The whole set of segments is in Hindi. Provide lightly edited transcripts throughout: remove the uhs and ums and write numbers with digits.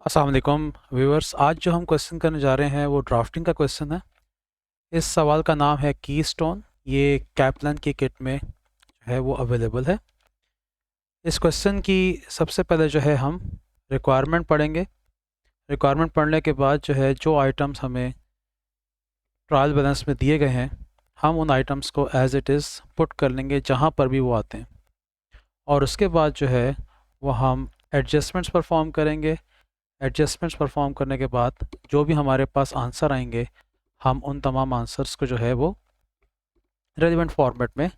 अस्सलाम वालेकुम व्यूअर्स। आज जो हम क्वेश्चन करने जा रहे हैं वो ड्राफ्टिंग का क्वेश्चन है। इस सवाल का नाम है कीस्टोन। ये कैप्लन की किट में जो है वो अवेलेबल है। इस क्वेश्चन की सबसे पहले जो है हम रिक्वायरमेंट पढ़ेंगे। रिक्वायरमेंट पढ़ने के बाद जो है जो आइटम्स हमें ट्रायल बैलेंस में दिए गए हैं हम उन आइटम्स को एज इट इज़ पुट कर लेंगे जहाँ पर भी वो आते हैं, और उसके बाद जो है वो हम एडजस्टमेंट्स परफॉर्म करेंगे। एडजस्टमेंट्स परफॉर्म करने के बाद जो भी हमारे पास आंसर आएंगे हम उन तमाम आंसर्स को जो है वो रेलिवेंट फॉर्मेट में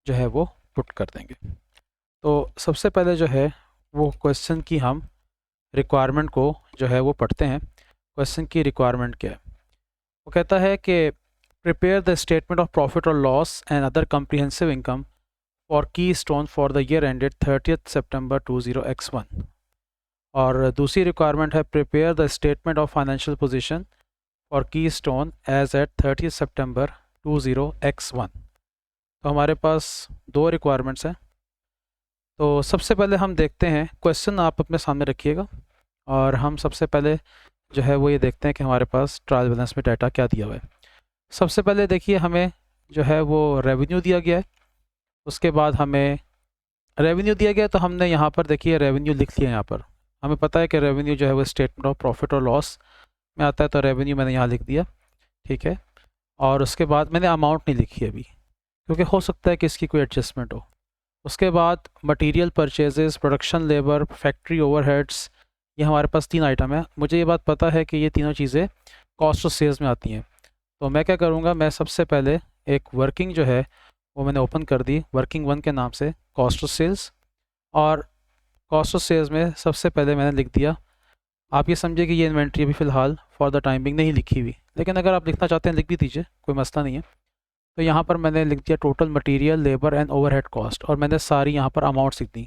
जो है वो पुट कर देंगे। तो सबसे पहले जो है वो क्वेश्चन की हम रिक्वायरमेंट को जो है वो पढ़ते हैं। क्वेश्चन की रिक्वायरमेंट क्या है? वो कहता है कि prepare the statement of profit और loss and other comprehensive income for Keystone for the year ended 30th September 20x1। और दूसरी रिक्वायरमेंट है prepare the statement of financial position for Keystone as at 30th September 20x1। तो हमारे पास दो रिक्वायरमेंट्स हैं। तो सबसे पहले हम देखते हैं, क्वेश्चन आप अपने सामने रखिएगा और हम सबसे पहले जो है वो ये देखते हैं कि हमारे पास ट्रायल बैलेंस में डाटा क्या दिया हुआ है। सबसे पहले देखिए हमें जो है वो रेवेन्यू दिया गया है। उसके बाद हमें रेवेन्यू दिया गया तो हमने यहाँ पर देखिए रेवेन्यू लिख लिया। यहाँ पर हमें पता है कि रेवेन्यू जो है वो स्टेटमेंट ऑफ प्रॉफिट और लॉस में आता है, तो रेवेन्यू मैंने यहाँ लिख दिया, ठीक है। और उसके बाद मैंने अमाउंट नहीं लिखी अभी क्योंकि हो सकता है कि इसकी कोई एडजस्टमेंट हो। उसके बाद material purchases, production labour, factory overheads, ये हमारे पास तीन आइटम है। मुझे ये बात पता है कि ये तीनों चीज़ें कॉस्ट ऑफ सेल्स में आती हैं। तो मैं क्या करूँगा, मैं सबसे पहले एक वर्किंग जो है वो मैंने ओपन कर दी, वर्किंग वन के नाम से कॉस्ट ऑफ सेल्स। और कॉस्ट ऑफ सेल्स में सबसे पहले मैंने लिख दिया, आप ये समझिए कि ये इन्वेंट्री अभी फ़िलहाल फॉर द टाइमिंग नहीं लिखी हुई, लेकिन अगर आप लिखना चाहते हैं लिख भी दीजिए, कोई मसला नहीं है। तो यहाँ पर मैंने लिख दिया total material, labour and overhead cost, और मैंने सारी यहाँ पर अमाउंट्स लिख दी,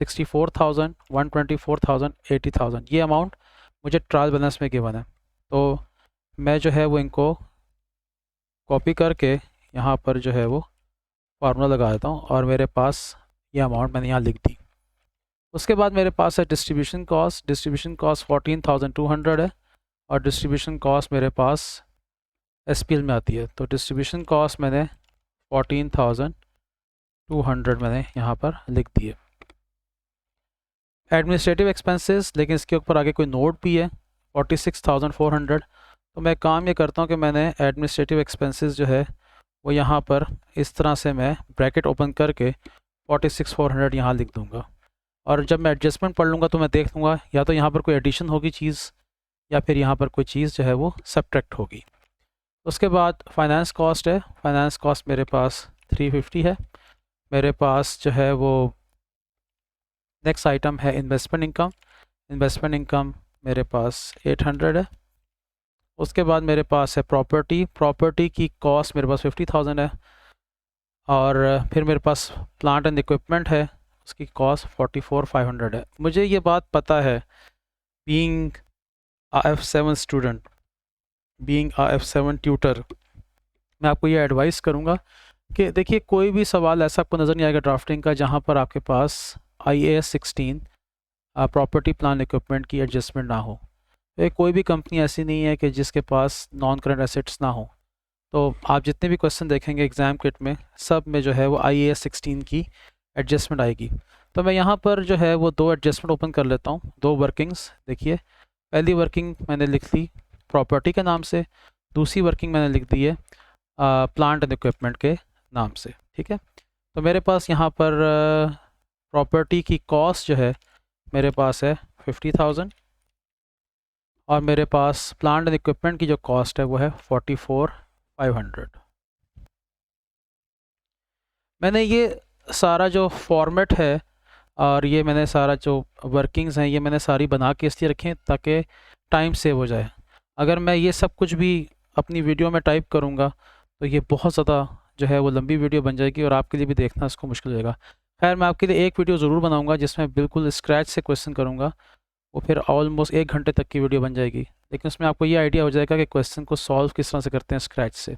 64,000, 124,000, 80,000। ये अमाउंट मुझे ट्रायल बैलेंस में गिवन है। तो मैं जो है वो इनको कॉपी करके यहाँ पर जो है वो फार्मूला लगा देता हूँ और मेरे पास ये अमाउंट मैंने यहाँ लिख दी। उसके बाद मेरे पास है डिस्ट्रीब्यूशन कॉस्ट। डिस्ट्रीब्यूशन कॉस्ट 14,200 है और डिस्ट्रीब्यूशन कॉस्ट मेरे पास एसपीएल में आती है। तो डिस्ट्रीब्यूशन कॉस्ट मैंने 14,200 मैंने यहाँ पर लिख दिए। एडमिनिस्ट्रेटिव एक्सपेंसेस, लेकिन इसके ऊपर आगे कोई नोट भी है, 46,400। तो मैं काम ये करता हूँ कि मैंने एडमिनिस्ट्रेटिव एक्सपेंसेस जो है वो यहाँ पर इस तरह से मैं ब्रैकेट ओपन करके 46,400 यहाँ लिख दूँगा। और जब मैं एडजस्टमेंट पढ़ लूँगा तो मैं देख लूँगा या तो यहाँ पर कोई एडिशन होगी चीज़ या फिर यहाँ पर कोई चीज़ जो है वो सब्ट्रैक्ट होगी। उसके बाद फाइनेंस कॉस्ट है। फाइनेंस कॉस्ट मेरे पास 350 है। मेरे पास जो है वो नेक्स्ट आइटम है इन्वेस्टमेंट इनकम। इन्वेस्टमेंट इनकम मेरे पास 800 है। उसके बाद मेरे पास है प्रॉपर्टी। प्रॉपर्टी की कॉस्ट मेरे पास 50,000 है। और फिर मेरे पास प्लांट एंड इक्विपमेंट है, उसकी कॉस्ट 44,500 है। मुझे ये बात पता है, being a F7 student, being a F7 tutor, मैं आपको ये एडवाइस करूँगा कि देखिए कोई भी सवाल ऐसा आपको नज़र नहीं आएगा ड्राफ्टिंग का जहाँ पर आपके पास IAS 16 प्रॉपर्टी प्लान इक्विपमेंट की एडजस्टमेंट ना हो। तो कोई भी कंपनी ऐसी नहीं है कि जिसके पास नॉन करंट एसेट्स ना हो। तो आप जितने भी क्वेश्चन देखेंगे एग्ज़ाम किट में सब में जो है वो IAS 16 की एडजस्टमेंट आएगी। तो मैं यहाँ पर जो है वो दो एडजस्टमेंट ओपन कर लेता हूँ, दो वर्किंग्स। देखिए पहली वर्किंग मैंने लिख ली प्रॉपर्टी के नाम से, दूसरी वर्किंग मैंने लिख दी है प्लांट एंड इक्विपमेंट के नाम से, ठीक है। तो मेरे पास यहाँ पर प्रॉपर्टी की कॉस्ट जो है मेरे पास है 50,000 और मेरे पास प्लांट एंड इक्विपमेंट की जो कॉस्ट है वो है 44,500। मैंने ये सारा जो फॉर्मेट है और ये मैंने सारा जो वर्किंग्स हैं ये मैंने सारी बना के इसलिए रखें ताकि टाइम सेव हो जाए। अगर मैं ये सब कुछ भी अपनी वीडियो में टाइप करूँगा तो ये बहुत ज़्यादा जो है वो लंबी वीडियो बन जाएगी और आपके लिए भी देखना इसको मुश्किल हो जाएगा। खैर मैं आपके लिए एक वीडियो ज़रूर बनाऊँगा जिसमें बिल्कुल स्क्रैच से क्वेश्चन करूँगा, वो फिर ऑलमोस्ट 1 घंटे तक की वीडियो बन जाएगी, लेकिन उसमें आपको ये आइडिया हो जाएगा कि क्वेश्चन को सॉल्व किस तरह से करते हैं स्क्रैच से।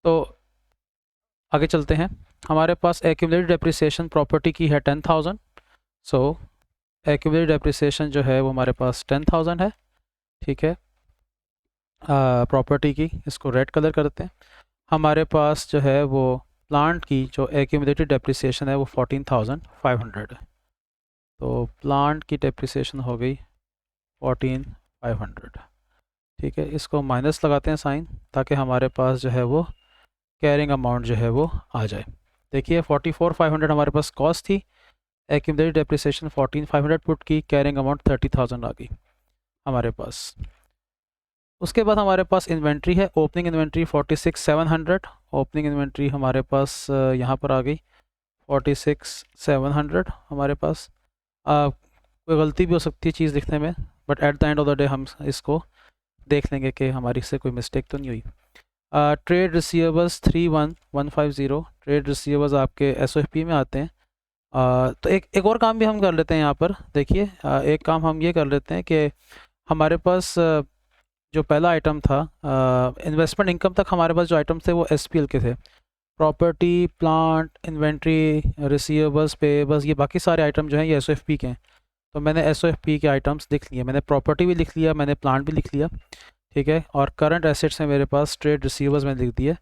तो आगे चलते हैं। हमारे पास एक्यूमुलेटेड डेप्रिसिएशन प्रॉपर्टी की है 10,000। सो एक्यूमुलेटेड डेप्रिसिएशन जो है वो हमारे पास 10,000 है, ठीक है। प्रॉपर्टी की इसको रेड कलर करते हैं। हमारे पास जो है वो प्लांट की जो एक्यूमुलेटेड डेप्रिसिएशन है वो 14,500 है। तो प्लांट की डेप्रिसिएशन हो गई 14,500, ठीक है। इसको माइनस लगाते हैं साइन, ताकि हमारे पास जो है वो कैरिंग अमाउंट जो है वो आ जाए। देखिए 44,500 हमारे पास कॉस्ट थी, एक्यूमुलेटेड डेप्रिसिएशन 14,500 पुट की, कैरिंग अमाउंट 30,000 आ गई हमारे पास। उसके बाद हमारे पास इन्वेंट्री है, ओपनिंग इन्वेंट्री 46,700, ओपनिंग इन्वेंट्री हमारे पास यहाँ पर आ गई 46,700 हमारे पास। कोई गलती भी हो सकती है चीज़ लिखने में, but at the end of the day हम इसको देख लेंगे कि हमारी से कोई मिस्टेक तो नहीं हुई। ट्रेड रिसीवेबल्स 31,150, ट्रेड रिसीवेबल्स आपके एसओएफपी में आते हैं। तो एक और काम भी हम कर लेते हैं यहाँ पर। देखिए एक काम हम ये कर लेते हैं कि हमारे पास जो पहला आइटम था इन्वेस्टमेंट इनकम तक हमारे पास जो आइटम थे वो एसपीएल के थे। Property, plant, inventory, receivables, payables, ये बाकी सारे आइटम जो हैं ये एसओएफपी के हैं। तो मैंने एसओएफपी के आइटम्स लिख लिए, मैंने प्रॉपर्टी भी लिख लिया, मैंने प्लांट भी लिख लिया, ठीक है। और करंट एसेट्स हैं मेरे पास, ट्रेड रिसीवेबल्स मैंने लिख दिए।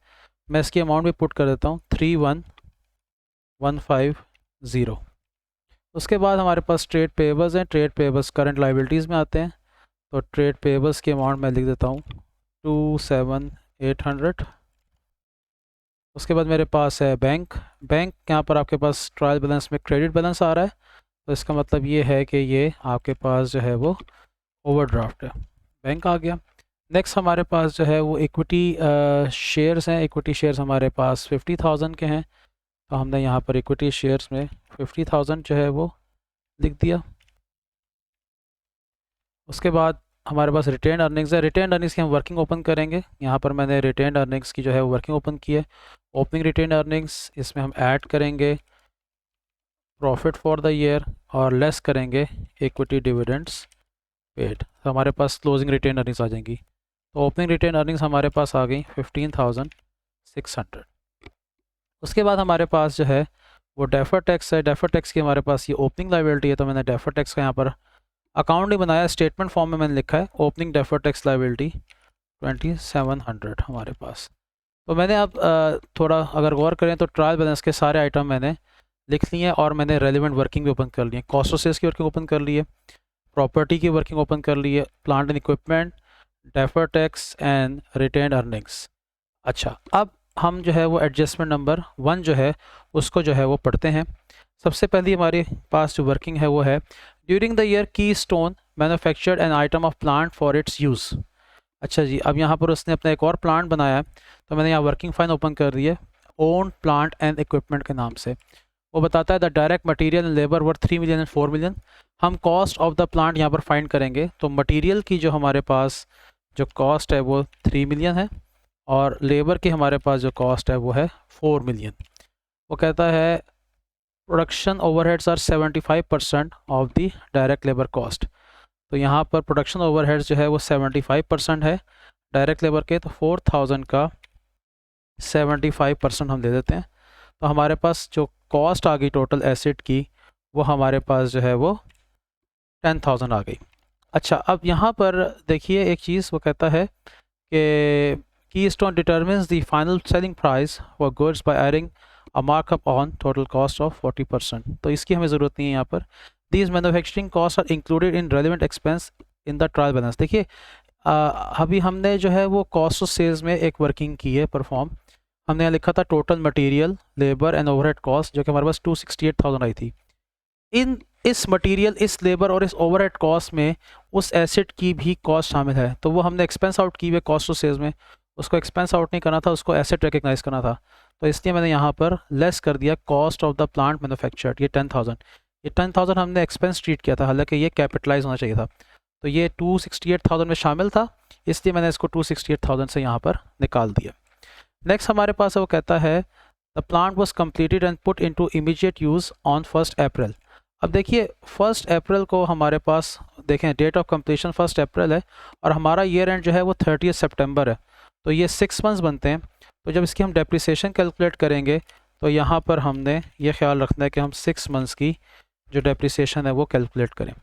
मैं इसकी अमाउंट भी पुट कर देता हूँ 31,150। उसके बाद हमारे पास ट्रेड पेएबल्स हैं, ट्रेड पेएबल्स करंट लाइबिलिटीज़ में आते हैं। तो ट्रेड पेएबल्स की अमाउंट मैं लिख देता हूँ 27,800। उसके बाद मेरे पास है बैंक। यहाँ पर आपके पास ट्रायल बैलेंस में क्रेडिट बैलेंस आ रहा है, तो इसका मतलब ये है कि ये आपके पास जो है वो ओवरड्राफ्ट है, बैंक आ गया। नेक्स्ट हमारे पास जो है वो इक्विटी शेयर्स हैं, इक्विटी शेयर्स हमारे पास 50,000 के हैं। तो हमने यहाँ पर इक्विटी शेयर्स में 50,000 जो है वो लिख दिया। उसके बाद हमारे पास रिटेन अर्निंग्स है, रिटेन अर्निंग्स की हम वर्किंग ओपन करेंगे। यहाँ पर मैंने रिटेन अर्निंग्स की जो है वर्किंग ओपन की है। ओपनिंग रिटेन अर्निंग्स, इसमें हम ऐड करेंगे प्रॉफिट फॉर द ईयर और लेस करेंगे इक्विटी डिविडेंड्स पेड, तो हमारे पास क्लोजिंग रिटेन अर्निंग्स आ जाएंगी। तो ओपनिंग रिटेन अर्निंग्स हमारे पास आ गई 15,600। उसके बाद हमारे पास जो है वो डेफर टैक्स है। डेफर टैक्स की हमारे पास ये ओपनिंग लायबिलिटी है, तो मैंने डेफर टैक्स का यहाँ पर अकाउंट नहीं बनाया, स्टेटमेंट फॉर्म में मैंने लिखा है ओपनिंग डेफर टैक्स लायबिलिटी 2700 हमारे पास। तो मैंने अब थोड़ा अगर गौर करें तो ट्रायल बैलेंस के सारे आइटम मैंने लिख लिए हैं और मैंने रेलिवेंट वर्किंग भी ओपन कर ली है। कॉस्ट ऑफ सेल्स की वर्किंग ओपन कर ली है, प्रॉपर्टी की वर्किंग ओपन कर ली है, plant and equipment, defer tax and retain earnings. अच्छा, अब हम जो है वो एडजस्टमेंट नंबर 1 जो है उसको जो है वो पढ़ते हैं। सबसे पहले हमारे पास जो वर्किंग है वो है during the year keystone manufactured an item of plant for its use. अच्छा जी, अब यहाँ पर उसने अपना एक और प्लांट बनाया है, तो मैंने यहाँ वर्किंग फाइन ओपन कर दी है ओन प्लांट एंड इक्विपमेंट के नाम से। वो बताता है the direct material and labour worth 3 million and 4 million. हम कॉस्ट ऑफ द प्लांट यहाँ पर फाइंड करेंगे, तो मटेरियल की जो हमारे पास जो कॉस्ट है वो 3 मिलियन है और लेबर की हमारे पास जो कॉस्ट है वो है 4 मिलियन। वो कहता है production overheads are 75% of the direct labour cost. तो यहाँ पर प्रोडक्शन ओवरहेड्स जो है वो 75% है डायरेक्ट लेबर के, तो 4,000 का 75% हम दे देते हैं। तो हमारे पास जो कॉस्ट आ गई टोटल एसेट की वो हमारे पास जो है वो 10,000 आ गई। अच्छा, अब यहाँ पर देखिए एक चीज़ वो कहता है कि Keystone determines the final selling price for goods by adding a markup on total cost of 40%। तो इसकी हमें ज़रूरत नहीं है यहाँ पर। These manufacturing cost are included in relevant expense in the trial balance. देखिए अभी हमने जो है वो कॉस्ट ऑफ सेल्स में एक वर्किंग की है परफॉर्म। हमने यहाँ लिखा था total material, labour and overhead cost, जो कि हमारे पास 268,000 आई थी। इस मटेरियल, इस लेबर और इस ओवरहेड कॉस्ट में उस एसेट की भी कॉस्ट शामिल है, तो वो हमने एक्सपेंस आउट की हुई कॉस्ट ऑफ सेल्स में, उसको एक्सपेंस आउट नहीं करना था, उसको एसेट रिकग्नाइज करना था। तो इसलिए मैंने यहाँ पर लेस कर दिया cost of the plant manufactured, ये 10,000। ये 10,000 हमने एक्सपेंस ट्रीट किया था, हालांकि ये कैपिटलाइज होना चाहिए था। तो ये 268,000 में शामिल था, इसलिए मैंने इसको 268,000 से यहाँ पर निकाल दिया। नेक्स्ट हमारे पास वो कहता है the plant was completed and put into immediate use on 1 अप्रैल। अब देखिए 1 अप्रैल को हमारे पास देखें डेट ऑफ कंप्लीशन 1 अप्रैल है और हमारा ईयर एंड जो है वो 30 सितंबर है, तो ये 6 मंथ्स बनते हैं। तो जब इसकी हम डेप्रिसिएशन कैलकुलेट करेंगे तो यहाँ पर हमने ये ख्याल रखना है कि हम 6 मंथ्स की जो डेप्रिसिएशन है वो कैलकुलेट करें।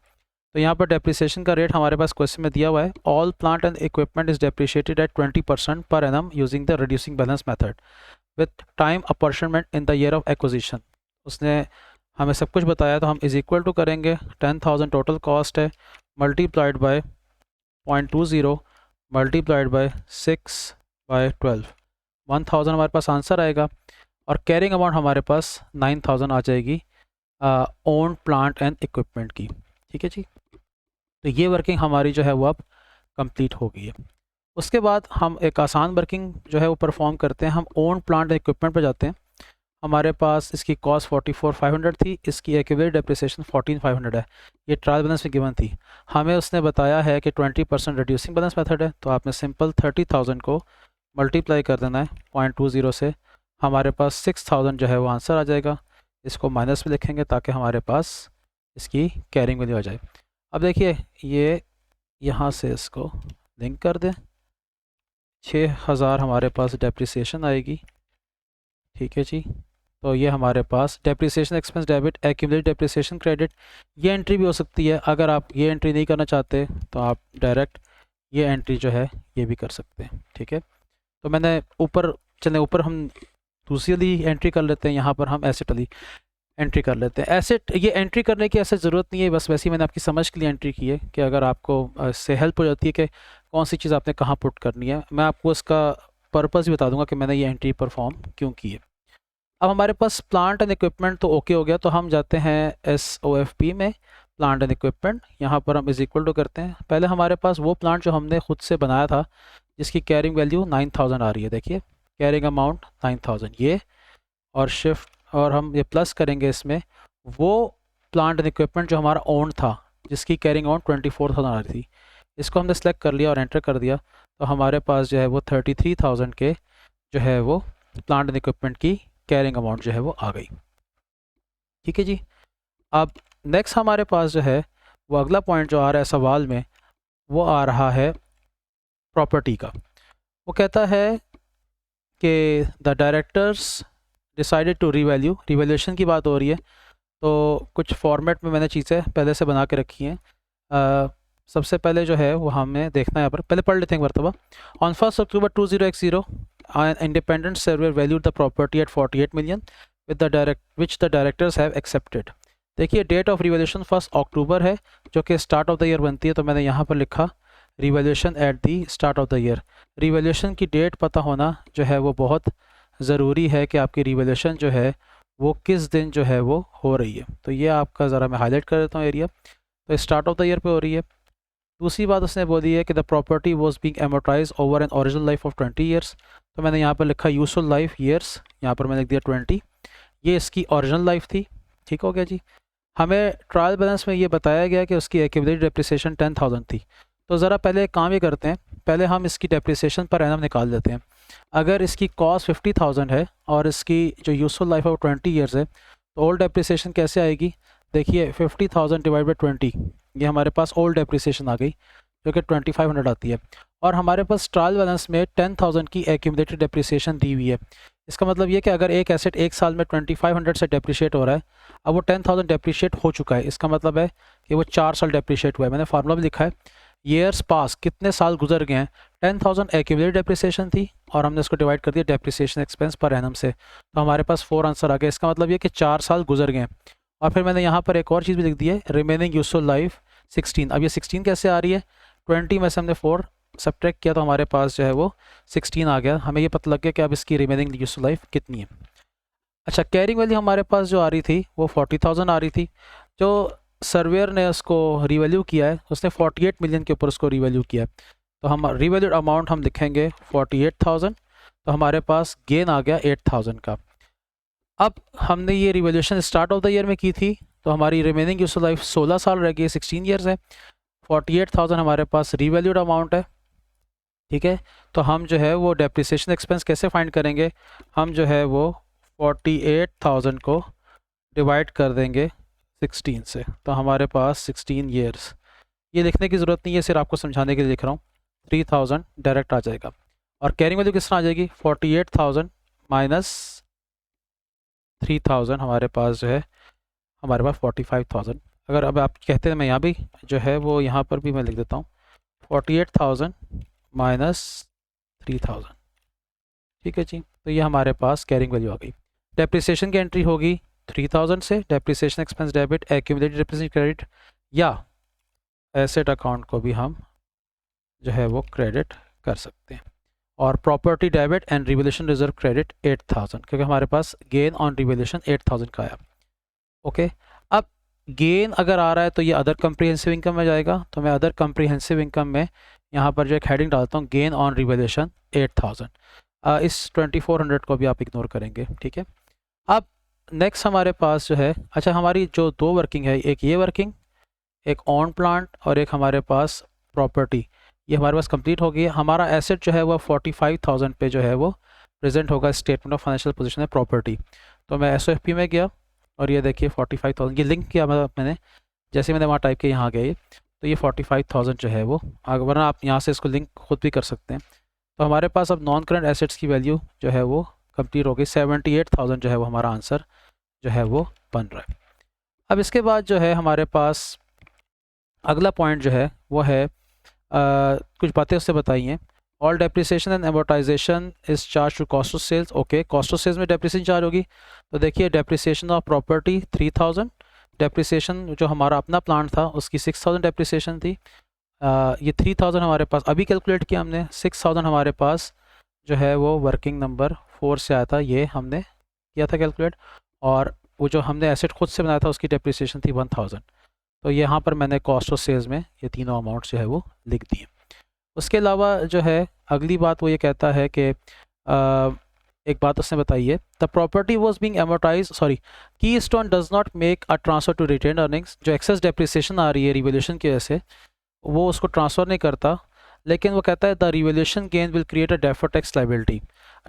तो यहाँ पर डेप्रिसिएशन का रेट हमारे पास क्वेश्चन में दिया हुआ है, all plant and equipment is depreciated at 20% per annum using the reducing balance method with time apportionment in the year of acquisition. उसने हमें सब कुछ बताया, तो हम इज इक्वल टू करेंगे 10,000 टोटल कॉस्ट है मल्टीप्लाइड बाय 0.20 मल्टीप्लाइड बाय 6/12, 1000 हमारे पास आंसर आएगा। और कैरिंग अमाउंट हमारे पास 9000 आ जाएगी ओन प्लांट एंड इक्विपमेंट की। ठीक है जी, तो ये वर्किंग हमारी जो है वो अब कंप्लीट हो गई है। उसके बाद हम एक आसान वर्किंग जो है वो परफॉर्म करते हैं। हम ओन प्लांट एंड इक्विपमेंट पर जाते हैं। हमारे पास इसकी कॉस्ट 44,500 थी, इसकी एक्यूमुलेटेड डेप्रिसिएशन 14,500 है। ये ट्रायल बैलेंस में गिवन थी। हमें उसने बताया है कि 20% रिड्यूसिंग बैलेंस मेथड है, तो आपने सिंपल 30,000 को मल्टीप्लाई कर देना है 0.20 से। हमारे पास 6,000 जो है वो आंसर आ जाएगा। इसको माइनस में लिखेंगे ताकि हमारे पास इसकी कैरिंग वैल्यू आ जाए। अब देखिए ये यहाँ से इसको लिंक कर दें, 6,000 हमारे पास डेप्रिसिएशन आएगी। ठीक है जी, तो ये हमारे पास depreciation expense debit accumulated depreciation credit, ये एंट्री भी हो सकती है। अगर आप ये एंट्री नहीं करना चाहते तो आप डायरेक्ट ये एंट्री जो है ये भी कर सकते हैं। ठीक है, तो मैंने ऊपर ऊपर हम दूसरी वाली एंट्री कर लेते हैं, यहाँ पर हम एसेट वाली एंट्री कर लेते हैं। एसेट ये एंट्री करने की ऐसे ज़रूरत नहीं है, बस वैसे ही मैंने आपकी समझ के लिए एंट्री की है कि अगर आपको इससे हेल्प हो जाती है कि कौन सी चीज़ आपने कहाँ पुट करनी है। मैं आपको इसका पर्पज़ भी बता दूंगा कि मैंने ये एंट्री परफॉर्म क्यों की है। अब हमारे पास प्लांट एंड इक्विपमेंट तो ओके हो गया, तो हम जाते हैं SOFP में, प्लांट एंड इक्विपमेंट। यहाँ पर हम इज इक्वल टू करते हैं। पहले हमारे पास वो प्लांट जो हमने खुद से बनाया था जिसकी कैरिंग वैल्यू 9000 आ रही है, देखिए कैरिंग अमाउंट 9000 ये, और शिफ्ट और हम ये प्लस करेंगे इसमें वो प्लांट एंड इक्विपमेंट जो हमारा ओन था जिसकी कैरिंग अमाउंट 24,000 आ रही थी। इसको हमने सेलेक्ट कर लिया और एंटर कर दिया, तो हमारे पास जो है वो 33,000 के जो है वो प्लांट एंड इक्विपमेंट की कैरिंग अमाउंट जो है वो आ गई। ठीक है जी, अब नेक्स्ट हमारे पास जो है वो अगला पॉइंट जो आ रहा है सवाल में वो आ रहा है प्रॉपर्टी का। वो कहता है कि the directors decided to revalue, revaluation की बात हो रही है। तो कुछ फॉर्मेट में मैंने चीज़ें पहले से बना के रखी हैं। सबसे पहले जो है वो हमें देखना है, यहाँ पर पहले पढ़ लेते हैं मरतबा। On 1 October 2010 an independent surveyor valued the property at 48 million with which the directors have accepted। देखिए डेट ऑफ रिवैल्यूएशन 1 अक्टूबर है जो कि स्टार्ट ऑफ द ईयर बनती है, तो मैंने यहाँ पर लिखा revaluation at the start of the year. Revaluation की डेट पता होना जो है वो बहुत ज़रूरी है कि आपकी रिवैल्यूएशन जो है वो किस दिन जो है वो हो रही है। तो ये आपका ज़रा मैं हाईलाइट कर देता हूँ एरिया। तो स्टार्ट ऑफ द ईयर पे हो रही है। दूसरी बात उसने बोली है कि the property was being amortise over an original life of 20 years. तो मैंने यहाँ पर लिखा यूजफुल लाइफ ईयर्स, यहाँ पर मैंने लिख दिया 20, ये इसकी ओरिजिनल लाइफ थी। ठीक हो गया जी। हमें ट्रायल बैलेंस में ये बताया गया कि उसकी एक्यूमुलेटेड डेप्रिसिएशन 10,000 थी। तो ज़रा पहले एक काम ये करते हैं, पहले हम इसकी डेप्रिसिएशन पर एनम निकाल देते हैं। अगर इसकी कॉस्ट 50,000 है और इसकी जो यूजफुल लाइफ है वो 20 ईयर्स है, तो ओल्ड डेप्रिसिएशन कैसे आएगी? देखिए 50,000 डिवाइड बाई 20, ये हमारे पास ओल्ड डेप्रिसिएशन आ गई जो कि 2500 आती है। और हमारे पास ट्रायल बैलेंस में 10,000 की एक्यूमुलेटेड डेप्रिसिएशन दी हुई है। इसका मतलब ये कि अगर एक एसेट एक साल में 2500 से डेप्रिशिएट हो रहा है, अब वो 10,000 डेप्रिशिएट हो चुका है, इसका मतलब है कि वो 4 साल डेप्रिशिएट हुआ है। मैंने फार्मूला भी लिखा है, ईयर्स पास, कितने साल गुजर गए हैं। 10,000 एक्यूमुलेटेड डेप्रिसिएशन थी और हमने इसको डिवाइड कर दिया डेप्रिसिएशन एक्सपेंस पर एनम से, तो हमारे पास 4 आंसर आ गए। इसका मतलब ये कि 4 साल गुजर गए। और फिर मैंने यहाँ पर एक और चीज़ भी लिख दी है, रिमेनिंग यूजफुल लाइफ 16। अब ये 16 कैसे आ रही है? 20 में से हमने 4 सब्ट्रैक्ट किया तो हमारे पास जो है वो 16 आ गया। हमें ये पता लग गया कि अब इसकी रिमेनिंग यूजफुल लाइफ कितनी है। अच्छा, कैरिंग वैल्यू हमारे पास जो आ रही थी वो 40,000 आ रही थी। जो सर्वेयर ने उसको रिवैल्यू किया है उसने 48 मिलियन के ऊपर उसको रिवैल्यू किया है, तो हम रिवैल्यूड अमाउंट हम लिखेंगे 48,000। तो हमारे पास गेन आ गया 8,000 का। अब हमने ये revaluation start of the year में की थी, तो हमारी रिमेनिंग यूजफुल लाइफ 16 साल रह गई, 16 ईयर्स है। 48,000 हमारे पास रिवैल्यूड अमाउंट है। ठीक है, तो हम जो है वो डेप्रिसिएशन एक्सपेंस कैसे फाइंड करेंगे? हम जो है वो 48,000 को डिवाइड कर देंगे 16 से, तो हमारे पास 16 ईयर्स। ये लिखने की ज़रूरत नहीं है, सिर्फ आपको समझाने के लिए लिख रहा हूँ। 3,000 डायरेक्ट आ जाएगा। और कैरिंग वैल्यू किस तरह आ जाएगी? 48,000 माइनस 3,000 हमारे पास जो है हमारे पास 45,000। अगर अब आप कहते हैं मैं यहाँ भी जो है वो यहाँ पर भी मैं लिख देता हूँ 48,000 माइनस 3,000। ठीक है जी, तो ये हमारे पास कैरिंग वैल्यू आ गई। डेप्रिसिएशन की एंट्री होगी 3,000 से, depreciation expense debit, accumulated depreciation credit, या एसेट अकाउंट को भी हम जो है वो क्रेडिट कर सकते हैं। और property debit and revaluation reserve credit 8,000, क्योंकि हमारे पास गेन ऑन रिवैल्यूएशन 8,000 का आया। ओके, अब गेन अगर आ रहा है तो ये अदर कम्प्रीहेंसिव इनकम में जाएगा, तो मैं अदर कम्प्रीहेंसिव इनकम में यहाँ पर जो एक हेडिंग डालता हूँ गेन ऑन रिवैल्यूएशन 8,000। इस 2400 को भी आप इग्नोर करेंगे। ठीक है, अब नेक्स्ट हमारे पास जो है, अच्छा हमारी जो दो वर्किंग है, एक ये वर्किंग, एक ऑन प्लांट और एक हमारे पास प्रॉपर्टी, ये हमारे पास कंप्लीट हो गई है। हमारा एसेट जो है वो 45,000 पे जो है वो प्रेजेंट होगा स्टेटमेंट ऑफ फाइनेंशियल पोजीशन है प्रॉपर्टी। तो मैं एसओएफपी में गया और ये देखिए 45,000 ये लिंक किया मैंने, जैसे मैंने वहाँ टाइप किया यहाँ गए तो ये 45,000 जो है वो आगे, वरना आप यहाँ से इसको लिंक खुद भी कर सकते हैं। तो हमारे पास अब नॉन करंट एसेट्स की वैल्यू जो है वो कंप्लीट हो गई, 78,000 जो है वो हमारा आंसर जो है वो बन रहा है। अब इसके बाद जो है हमारे पास अगला पॉइंट जो है वो है कुछ बातें उससे बताई हैं। All depreciation and amortisation is charge to cost of sales. Okay, cost of sales में डेप्रिसिएशन चार्ज होगी, तो देखिए डेप्रिसिएशन ऑफ प्रॉपर्टी 3,000, डेप्रिसिएशन जो हमारा अपना प्लांट था उसकी 6,000 डेप्रिसिएशन थी। ये 3,000 हमारे पास अभी कैलकुलेट किया हमने, 6,000 हमारे पास जो है वो वर्किंग नंबर 4 से आया था, ये हमने किया था कैलकुलेट, और वो जो हमने एसेट खुद से बनाया था उसकी डेप्रिसिएशन थी 1,000। तो यहाँ पर मैंने कॉस्ट ऑफ सेल्स में ये तीनों अमाउंट जो है वो लिख दिए। उसके अलावा जो है अगली बात वो ये कहता है कि एक बात उसने बताई है, the property was being amortise, sorry, Keystone does not make a transfer to retain earnings. जो एक्सेस डेप्रिसिएशन आ रही है रिवैल्यूएशन की वजह से वो उसको ट्रांसफ़र नहीं करता, लेकिन वो कहता है the revaluation gain will create a deferred tax liability.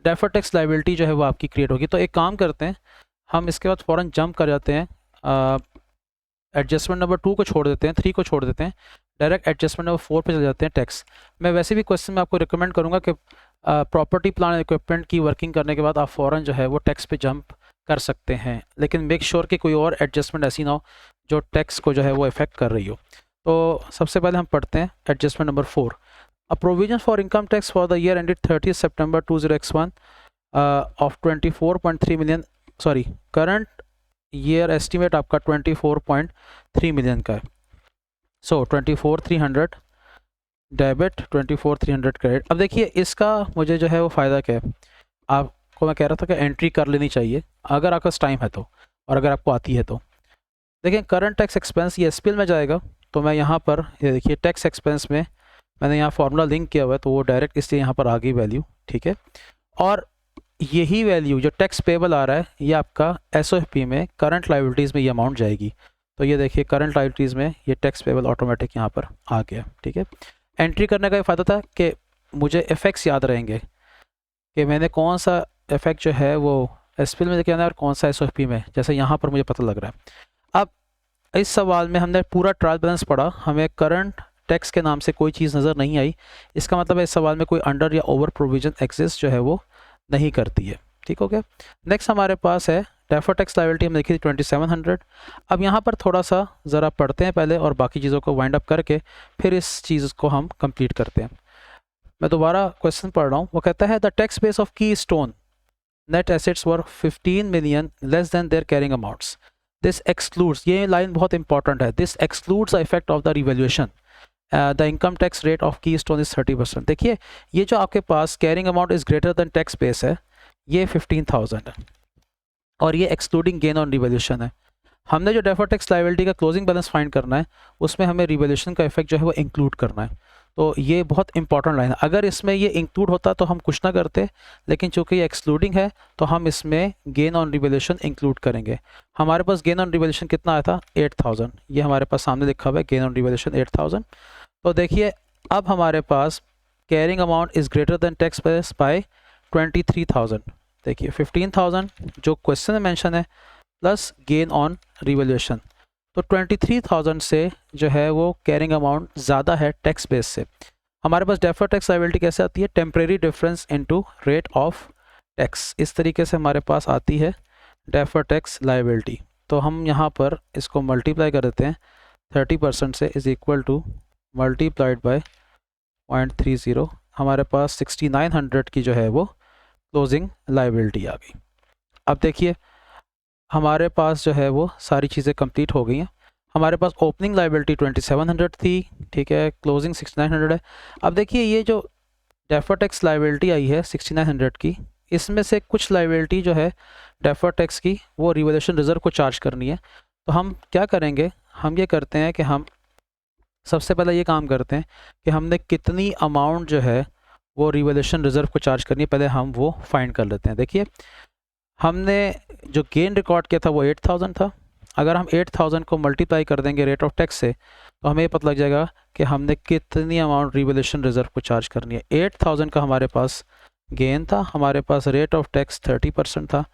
Deferred tax liability जो है वो आपकी क्रिएट होगी। तो एक काम करते हैं, हम इसके बाद फ़ौरन जंप कर जाते हैं, एडजस्टमेंट नंबर 2 को छोड़ देते हैं, 3 को छोड़ देते हैं, डायरेक्ट एडजस्टमेंट नंबर 4 पे चले जाते हैं, टैक्स। मैं वैसे भी क्वेश्चन में आपको रिकमेंड करूंगा कि प्रॉपर्टी प्लान इक्विपमेंट की वर्किंग करने के बाद आप फ़ौरन जो है वो टैक्स पे जंप कर सकते हैं, लेकिन मेक श्योर कि कोई और एडजस्टमेंट ऐसी ना हो जो टैक्स को जो है वो इफेक्ट कर रही हो। तो सबसे पहले हम पढ़ते हैं adjustment number 4, a provision for income tax for the year ended 30 September 20x1 of 24.3 million, sorry current year estimate आपका 24.3 मिलियन का है। सो 24,300 डेबिट, 24,300 क्रेडिट। अब देखिए इसका मुझे जो है वो फ़ायदा क्या है, आपको मैं कह रहा था कि एंट्री कर लेनी चाहिए अगर आपका टाइम है तो, और अगर आपको आती है तो। देखिए करंट टैक्स एक्सपेंस ये एसपीएल में जाएगा, तो मैं यहाँ पर ये देखिए टैक्स एक्सपेंस में मैंने यहाँ फार्मूला लिंक किया हुआ है, तो वो डायरेक्ट इसलिए यहाँ पर आ गई वैल्यू। ठीक है, और यही वैल्यू जो टैक्स पेबल आ रहा है ये आपका एसओएफपी में करंट लायबिलिटीज़ में ये अमाउंट जाएगी। तो ये देखिए करंट लायबिलिटीज़ में ये टैक्स पेबल ऑटोमेटिक यहाँ पर आ गया। ठीक है, एंट्री करने का ये फ़ायदा था कि मुझे इफेक्ट्स याद रहेंगे कि मैंने कौन सा इफेक्ट जो है वो एसपीएल में लेके आना है और कौन सा एसओएफपी में, जैसे यहाँ पर मुझे पता लग रहा है। अब इस सवाल में हमने पूरा ट्रायल बैलेंस पढ़ा, हमें करंट टैक्स के नाम से कोई चीज़ नज़र नहीं आई, इसका मतलब है इस सवाल में कोई अंडर या ओवर प्रोविजन एग्जिस्ट जो है वो नहीं करती है। ठीक हो गया। नेक्स्ट हमारे पास है डेफर्ड टैक्स लायबिलिटी, हम देखी थी 2700। अब यहाँ पर थोड़ा सा ज़रा पढ़ते हैं पहले और बाकी चीज़ों को वाइंड अप करके फिर इस चीज़ को हम कंप्लीट करते हैं। मैं दोबारा क्वेश्चन पढ़ रहा हूँ, वो कहता है the tax base of Keystone net assets were 15 million less than their carrying amounts. This excludes, ये लाइन बहुत इंपॉर्टेंट है, this excludes the effect of the revaluation, the income tax rate of Keystone is 30%। देखिए ये जो आपके पास carrying amount is greater than tax base है, ये 15,000 है और ये एक्सक्लूडिंग गेन ऑन रिवैल्यूएशन है। हमने जो डेफर्ड टैक्स लायबिलिटी का क्लोजिंग बैलेंस फाइंड करना है उसमें हमें रिवैल्यूएशन का इफेक्ट जो है वो इंक्लूड करना है। तो ये बहुत इंपॉर्टेंट लाइन है, अगर इसमें ये इंक्लूड होता तो हम कुछ ना करते, लेकिन चूंकि ये एक्सक्लूडिंग है तो हम इसमें गेन ऑन रिवैल्यूएशन इंक्लूड करेंगे। हमारे पास गेन ऑन रिवैल्यूएशन कितना आया था 8,000, ये हमारे पास सामने लिखा हुआ है गेन ऑन रिवैल्यूएशन 8,000। तो देखिए अब हमारे पास carrying amount is greater than tax base by 23,000। देखिए 15,000 जो क्वेश्चन में मेंशन है प्लस गेन ऑन रिवैल्यूएशन, तो 23,000 से जो है वो कैरिंग अमाउंट ज़्यादा है टैक्स बेस से। हमारे पास डेफर्ड टैक्स लायबिलिटी कैसे आती है, temporary difference into rate of tax, इस तरीके से हमारे पास आती है डेफर्ड टैक्स लायबिलिटी। तो हम यहाँ पर इसको मल्टीप्लाई कर देते हैं 30% से, is equal two multiplied by 0.30, हमारे पास 6900 की जो है वो क्लोजिंग लाइबिलिटी आ गई। अब देखिए हमारे पास जो है वो सारी चीज़ें कंप्लीट हो गई हैं। हमारे पास ओपनिंग लाइबिलिटी 2700 थी, ठीक है, क्लोजिंग 6900 है। अब देखिए ये जो डेफर्ड टैक्स लाइबिलिटी आई है 6900 की, इसमें से कुछ लाइबिलिटी जो है डेफर्ड टैक्स की वो रिवैल्यूएशन रिजर्व को चार्ज करनी है। तो हम क्या करेंगे, हम ये करते हैं कि हम सबसे पहले ये काम करते हैं कि हमने कितनी अमाउंट जो है वो रिवैल्यूएशन रिजर्व को चार्ज करनी है, पहले हम वो फाइंड कर लेते हैं। देखिए हमने जो गेन रिकॉर्ड किया था वो 8000 था। अगर हम 8000 को मल्टीप्लाई कर देंगे रेट ऑफ टैक्स से, तो हमें ये पता लग जाएगा कि हमने कितनी अमाउंट रिवैल्यूएशन रिजर्व को चार्ज करनी है। 8000 का हमारे पास गेन था, हमारे पास रेट ऑफ टैक्स 30% था,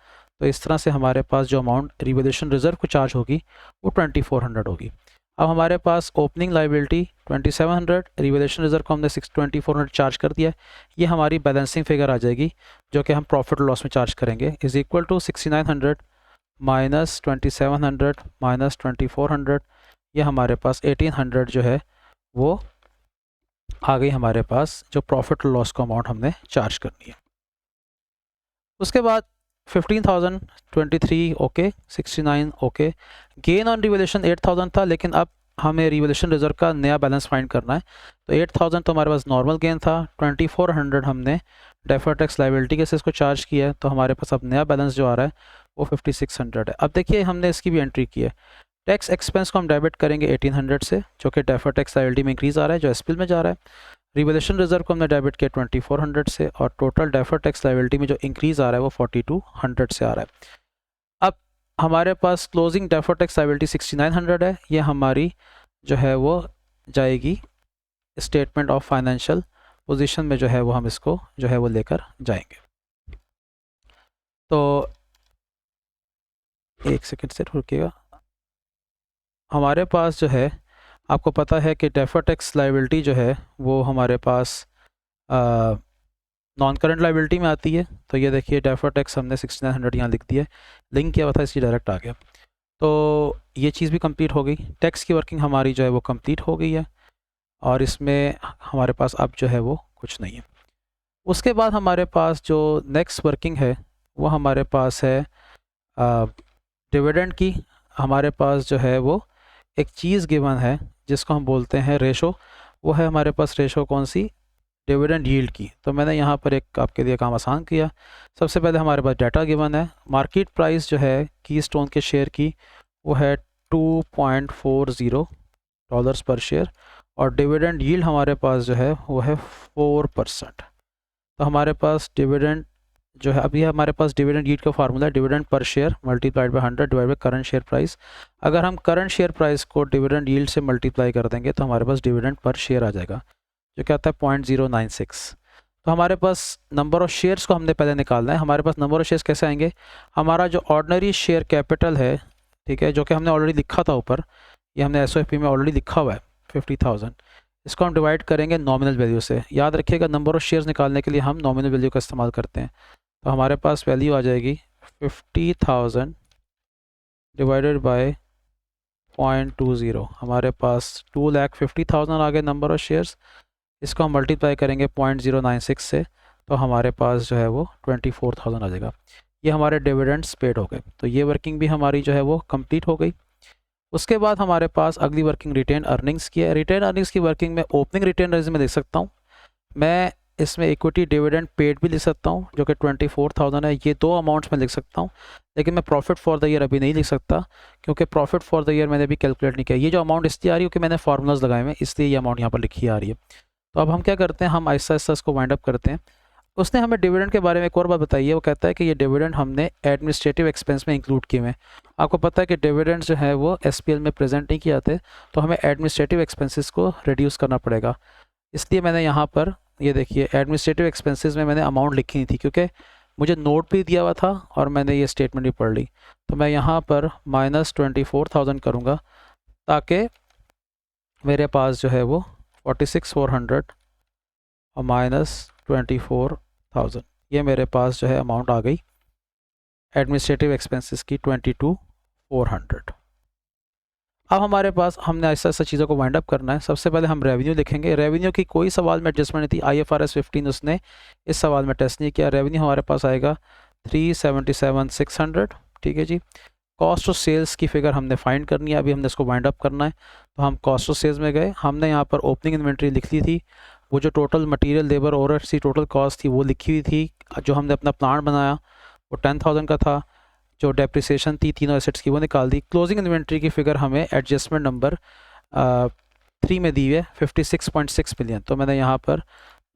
तो इस तरह से हमारे पास जो अमाउंट रिवैल्यूएशन रिजर्व को चार्ज होगी वो 2400 होगी। अब हमारे पास ओपनिंग लाइबिलिटी 2700, रिवैल्यूएशन रिजर्व को हमने 2400 चार्ज कर दिया है। ये हमारी बैलेंसिंग फिगर आ जाएगी जो कि हम प्रॉफिट लॉस में चार्ज करेंगे, is equal to 6900 minus 2700 minus 2400, ये हमारे पास 1800 जो है वो आ गई हमारे पास, जो प्रॉफिट लॉस का अमाउंट हमने चार्ज करनी है। उसके बाद 15,023 okay, 69 okay. Gain on revaluation 8000 था, लेकिन अब हमें रिवैल्यूएशन रिजर्व का नया बैलेंस फाइंड करना है। तो 8000 तो हमारे पास नॉर्मल गेन था, 2400 हमने डेफर्ड टैक्स लाइबिलिटी के से इसको चार्ज किया है, तो हमारे पास अब नया बैलेंस जो आ रहा है वो 5600 है। अब देखिए हमने इसकी भी एंट्री की है। टैक्स एक्सपेंस को हम डेबिट करेंगे 1800 से, जो कि डेफर्ड टैक्स लाइबिलिटी में इंक्रीज़ आ रहा है, जो एसपीएल में जा रहा है। रिवैल्यूएशन रिजर्व को हमने डेबिट किया 2400 से, और टोटल डेफर्ड टैक्स लाइबिलिटी में जो इंक्रीज़ आ रहा है वो 4200 से आ रहा है। अब हमारे पास क्लोजिंग डेफर्ड टैक्स लाइबिलिटी 6900 है, ये हमारी जो है वो जाएगी स्टेटमेंट ऑफ फाइनेंशियल पोजीशन में, जो है वो हम इसको जो है वो लेकर जाएंगे। तो एक सेकंड से रुकिएगा। हमारे पास जो है, आपको पता है कि डेफर्ड टैक्स लाइबिलिटी जो है वो हमारे पास नॉन करंट लाइबिलिटी में आती है। तो ये देखिए डेफर्ड टैक्स हमने 6900 यहाँ लिख दिया है, लिंक किया हुआ था इसलिए डायरेक्ट आ गया। तो ये चीज़ भी कंप्लीट हो गई, टैक्स की वर्किंग हमारी जो है वो कंप्लीट हो गई है, और इसमें हमारे पास अब जो है वो कुछ नहीं है। उसके बाद हमारे पास जो नेक्स्ट वर्किंग है वो हमारे पास है डिविडेंड की। हमारे पास जो है वो एक चीज़ गिवन है जिसको हम बोलते हैं रेशो, वो है हमारे पास रेशो कौन सी, डिविडेंड यील्ड की। तो मैंने यहाँ पर एक आपके लिए काम आसान किया। सबसे पहले हमारे पास डाटा गिवन है, मार्केट प्राइस जो है कीस्टोन के शेयर की वो है $2.40 पर शेयर, और डिविडेंड यील्ड हमारे पास जो है वो है 4%। तो हमारे पास डिविडेंड जो है, अभी हमारे पास डिविडेंड यील्ड का फार्मूला है dividend per share multiplied by 100 divide by current share price. अगर हम करंट शेयर प्राइस को डिविडेंड यील्ड से मल्टीप्लाई कर देंगे तो हमारे पास डिविडेंड पर शेयर आ जाएगा, जो क्या आता है 0.096। तो हमारे पास नंबर ऑफ शेयर्स को हमने पहले निकालना है। हमारे पास नंबर ऑफ शेयर्स कैसे आएंगे, हमारा जो ऑर्डिनरी शेयर कैपिटल है, ठीक है, जो कि हमने ऑलरेडी लिखा था ऊपर, ये हमने एसओएफपी में ऑलरेडी लिखा हुआ है 50,000, इसको हम डिवाइड करेंगे नॉमिनल वैल्यू से। याद रखिएगा नंबर ऑफ शेयर्स निकालने के लिए हम नॉमिनल वैल्यू का इस्तेमाल करते हैं। तो हमारे पास वैल्यू आ जाएगी 50,000 डिवाइडेड बाय 0.20, हमारे पास 2,50,000 आ गए नंबर ऑफ शेयर्स। इसको हम मल्टीप्लाई करेंगे 0.096 से, तो हमारे पास जो है वो 24,000 आ जाएगा। ये हमारे डिविडेंड्स पेड हो गए। तो ये वर्किंग भी हमारी जो है वो कंप्लीट हो गई। उसके बाद हमारे पास अगली वर्किंग रिटेन अर्निंग्स की है। रिटेन अर्निंग्स की वर्किंग में ओपनिंग रिटेन अर्निंग्स में देख सकता हूँ, मैं इसमें इक्विटी डिविडेंड पेड भी लिख सकता हूँ जो कि 24,000 है। ये दो अमाउंट्स में लिख सकता हूँ, लेकिन मैं प्रॉफिट फॉर द ईयर अभी नहीं लिख सकता, क्योंकि प्रॉफिट फॉर द ईयर मैंने अभी कैलकुलेट नहीं किया। ये जो अमाउंट इसलिए आ रही है कि मैंने फार्मूलाज लगाए हुए हैं, इसलिए ये अमाउंट यहाँ पर लिखी आ रही है। तो अब हम क्या करते हैं, हम आहिस्ता आहिस्ता इसको वाइंड अप करते हैं। उसने हमें डिविडेंड के बारे में एक और बात बताई है, वो कहता है कि ये डिविडेंड हमने एडमिनिस्ट्रेटिव एक्सपेंस में इंक्लूड किए हुए हैं। आपको पता है कि डिविडेंड्स जो है वो एसपीएल में प्रेजेंट नहीं किए जाते, तो हमें एडमिनिस्ट्रेटिव एक्सपेंसेस को रिड्यूस करना पड़ेगा। इसलिए मैंने यहाँ पर ये देखिए एडमिनिस्ट्रेटिव एक्सपेंसेस में मैंने अमाउंट लिखी नहीं थी, क्योंकि मुझे नोट भी दिया हुआ था और मैंने ये स्टेटमेंट भी पढ़ ली। तो मैं यहाँ पर -24,000 करूँगा, ताकि मेरे पास जो है वो 46,400 और -24,000, ये मेरे पास जो है अमाउंट आ गई एडमिनिस्ट्रेटिव एक्सपेंसेस की 22,400। 400। अब हमारे पास हमने ऐसा ऐसा चीज़ों को वाइंड अप करना है। सबसे पहले हम रेवेन्यू लिखेंगे। रेवेन्यू की कोई सवाल में एडजस्टमेंट नहीं थी, IFRS 15 उसने इस सवाल में टेस्ट नहीं किया। रेवेन्यू हमारे पास आएगा 377,600, ठीक है जी। कॉस्ट ऑफ सेल्स की फिगर हमने फाइंड करनी है, अभी हमने इसको वाइंड अप करना है। तो हम कॉस्ट ऑफ सेल्स में गए, हमने यहाँ पर ओपनिंग इन्वेंट्री लिख ली थी, वो जो टोटल मटेरियल लेबर ओवरहेड सी टोटल कॉस्ट थी वो लिखी हुई थी। जो हमने अपना प्लांट बनाया वो 10,000 का था। जो डेप्रिसिएशन थी तीनों एसेट्स की वो निकाल दी। क्लोजिंग इन्वेंट्री की फिगर हमें एडजस्टमेंट नंबर 3 में दी हुई है 56.6 मिलियन। तो मैंने यहाँ पर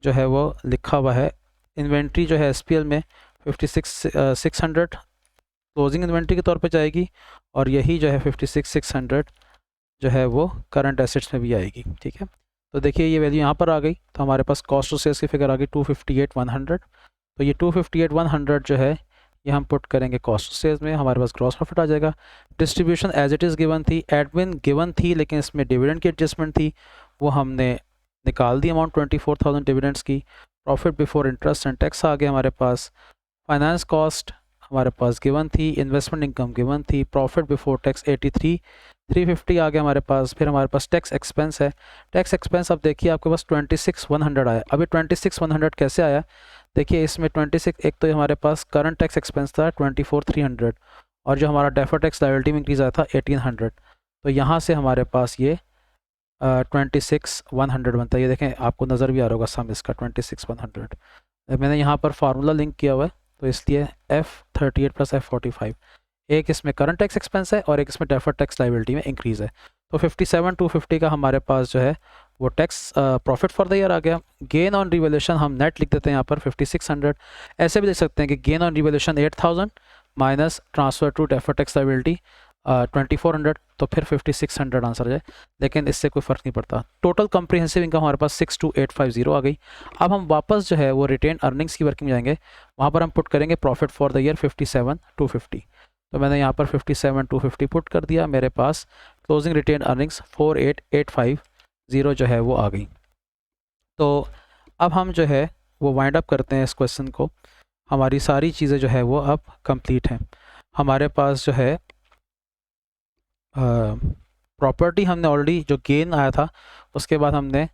जो है वो लिखा हुआ है, इन्वेंट्री जो है SPL में 56,600 क्लोजिंग इन्वेंट्री के तौर पे जाएगी, और यही जो है 56,600 जो है वो करंट एसेट्स में भी आएगी, ठीक है। तो देखिए ये वैल्यू यहाँ पर आ गई, तो हमारे पास कॉस्ट ऑफ सेल्स की फिगर आ गई 258,100। तो ये 258,100 जो है ये हम पुट करेंगे कॉस्ट ऑफ सेल्स में, हमारे पास ग्रॉस प्रॉफिट आ जाएगा। Distribution as it is given थी, एडमिन गिवन थी, लेकिन इसमें डिविडेंड की एडजस्टमेंट थी, वो हमने निकाल दी अमाउंट 24,000 डिविडेंड्स की। Profit before interest and tax आ गया हमारे पास। फाइनेंस कॉस्ट हमारे पास गिवन थी, इन्वेस्टमेंट इनकम गिवन थी, प्रॉफिट बिफोर टैक्स 83,350 आ गया हमारे पास। फिर हमारे पास टैक्स एक्सपेंस है। टैक्स एक्सपेंस अब देखिए आपके पास 26,100 आया। अभी 26,100 कैसे आया, देखिए इसमें 26, एक तो हमारे पास करंट टैक्स एक्सपेंस था 24,300, और जो हमारा डेफर टैक्स लायबिलिटी में इंक्रीज आया था 1,800। तो यहाँ से हमारे पास ये 26,100 बनता है। ये देखें आपको नज़र भी आ रहा होगा सम इसका 26,100। मैंने यहाँ पर फार्मूला लिंक किया हुआ है, तो इसलिए F38 + F45, एक इसमें करंट टैक्स एक्सपेंस है और एक इसमें डेफर टैक्स लायबिलिटी में इंक्रीज़ है। तो 57,250 का हमारे पास जो है वो tax profit for the year आ गया। गेन ऑन रिवैल्यूएशन हम नेट लिख देते हैं यहाँ पर 5600। ऐसे भी लिख सकते हैं कि gain on revaluation 8,000 minus transfer to defer tax liability 2400, तो फिर 5600 आंसर है, लेकिन इससे कोई फ़र्क नहीं पड़ता। टोटल कॉम्प्रिहेंसिव इनकम हमारे पास 62,850 आ गई। अब हम वापस जो है वो रिटेन अर्निंग्स की वर्किंग में जाएंगे, वहाँ पर हम पुट करेंगे प्रॉफिट फॉर द ईयर 57,250। तो मैंने यहाँ पर 57,250 पुट कर दिया, मेरे पास क्लोजिंग रिटेन अर्निंग्स 48,850 जो है वो आ गई। तो अब हम जो है वो वाइंड अप करते हैं इस क्वेश्चन को। हमारी सारी चीज़ें जो है वो अब कंप्लीट हैं। हमारे पास जो है प्रॉपर्टी हमने ऑलरेडी जो गेन आया था उसके बाद हमने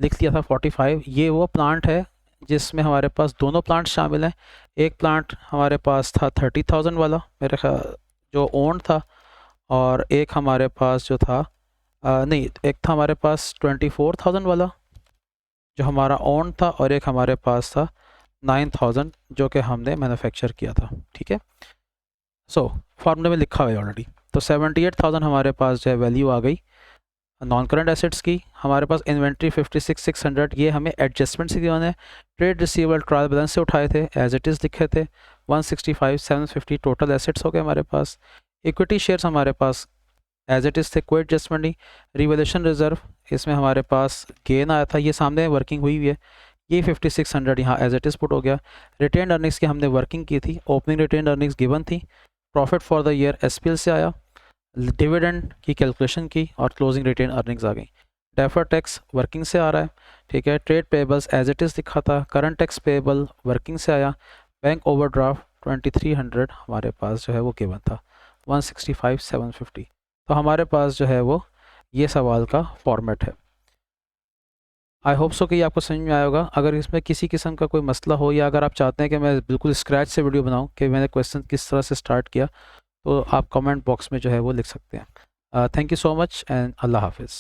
लिख लिया था 45। ये वो प्लांट है जिसमें हमारे पास दोनों प्लांट शामिल हैं। एक प्लांट हमारे पास था 30,000 वाला मेरे ख्याल जो ओन था, और एक हमारे पास जो था नहीं, एक था हमारे पास 24,000 वाला जो हमारा ओन था, और एक हमारे पास था 9,000 जो कि हमने मैन्युफैक्चर किया था, ठीक है। सो फार्मूले में लिखा हुआ है ऑलरेडी। तो 78,000 हमारे पास जो है वैल्यू आ गई नॉन करंट एसेट्स की। हमारे पास इन्वेंट्री 56,600, ये हमें एडजस्टमेंट से गिवन है। ट्रेड रिसीवेबल ट्रायल बैलेंस से उठाए थे, एज इट इज़ लिखे थे। 165,750 टोटल एसेट्स हो गए हमारे पास। इक्विटी शेयर्स हमारे पास एज इट इज़ थे, कोई एडजस्टमेंट नहीं। रिवैल्यूएशन रिजर्व, इसमें हमारे पास गेन आया था, ये सामने वर्किंग हुई है, ये 5600 यहाँ एज इट इज़ पुट हो गया। रिटेन अर्निंग्स की हमने वर्किंग की थी, ओपनिंग रिटेन अर्निंग्स गिवन थी। Profit for the year SPL से आया, डिविडेंड की कैलकुलेशन की, और क्लोजिंग रिटेन अर्निंग्स आ गई। डेफर टैक्स वर्किंग से आ रहा है, ठीक है। Trade payables as it is लिखा था। करंट टैक्स पेबल वर्किंग से आया। बैंक ओवरड्राफ्ट 2300 हमारे पास जो है वो गिवन था। 165,750। तो हमारे पास जो है वो ये सवाल का फॉर्मेट है। आई होप सो कि ये आपको समझ में आया होगा। अगर इसमें किसी किस्म का कोई मसला हो, या अगर आप चाहते हैं कि मैं बिल्कुल स्क्रैच से वीडियो बनाऊं कि मैंने क्वेश्चन किस तरह से स्टार्ट किया, तो आप कमेंट बॉक्स में जो है वो लिख सकते हैं। Thank you so much and अल्लाह हाफिज़।